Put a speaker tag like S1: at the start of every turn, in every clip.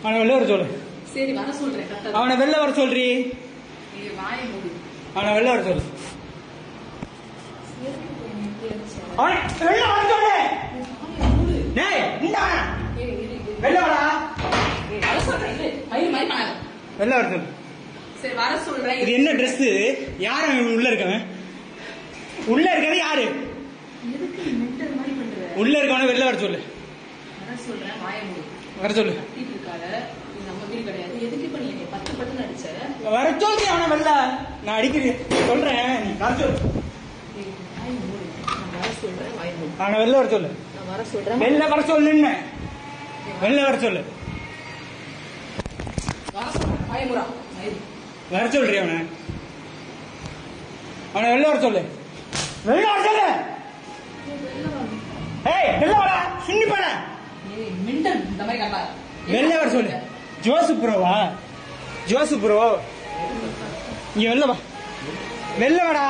S1: அவனை வெளில வர சொல்லு.
S2: சரி வர சொல்றேன்.
S1: அவனை வெளில வர சொல்றி.
S2: வாயை மூடு.
S1: அவனை வெளில வர சொல்லு. அவனை வெளில வர சொல்லு. டேய் இந்தா வெளில வாடா.
S2: வர சொல்றேன். மயில் மயில் பண்ணாத.
S1: வெளில வர சொல்லு.
S2: சரி வர சொல்றேன்.
S1: இது என்ன ட்ரெஸ்? யார் உள்ள இருக்கவன்? உள்ள இருக்கறது யாரு?
S2: எதுக்கு மென்டல் மாதிரி பண்ற?
S1: உள்ள இருக்கவன வெளில வர சொல்லு.
S2: வர சொல்றேன். வாயை மூடு.
S1: வர சொல்லு.
S2: கத்திட்டு இருக்காத. இது நம்ம வீடு கிடையாது. எதுக்கு இப்ப நீ என்னை 10 பட்டு அடிச்ச?
S1: வர சொல்லி அவனை வெளில. நான் அடிக்கிறேன் சொல்றேன். நீ வர சொல்லு.
S2: வாயை மூடு. நான் வர சொல்றேன். வாயை மூடு.
S1: அவனை வெளில வர சொல்லு.
S2: நான் வர சொல்றேன்.
S1: வெளில வர சொல்லுன்னு. வெளில வர சொல்லு.
S2: வர சொல்றேன். வாயை மூடா.
S1: வர சொல்றி அவனை. அவனை வெளில வர சொல்லு. வெளில வர சொல்லு. ஏய் வெளில வாடா. சுண்ணி போடா.
S2: ஏய் மென்டல் இந்த மாதிரி கட்டா.
S1: வெளில வர சொல்லு. ஜோசப் ப்ரோவா? ஜோசப் ப்ரோ நீ வெளில வா. வெளில வாடா.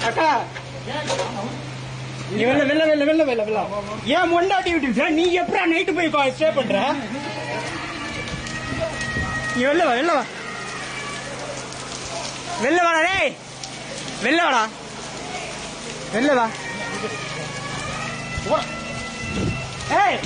S1: அக்கா நீ வெளில வெளில வெளில வெளில வெளில வெளில. ஏன் மொண்டாட்டி விட்டு நீ எப்படா நைட்டு போய் ஸ்டே பண்ற? நீ வெளில வா. வெளில வா. வெளில வாடா. டேய் வெளில வாடா. வெளில வா. ஏய்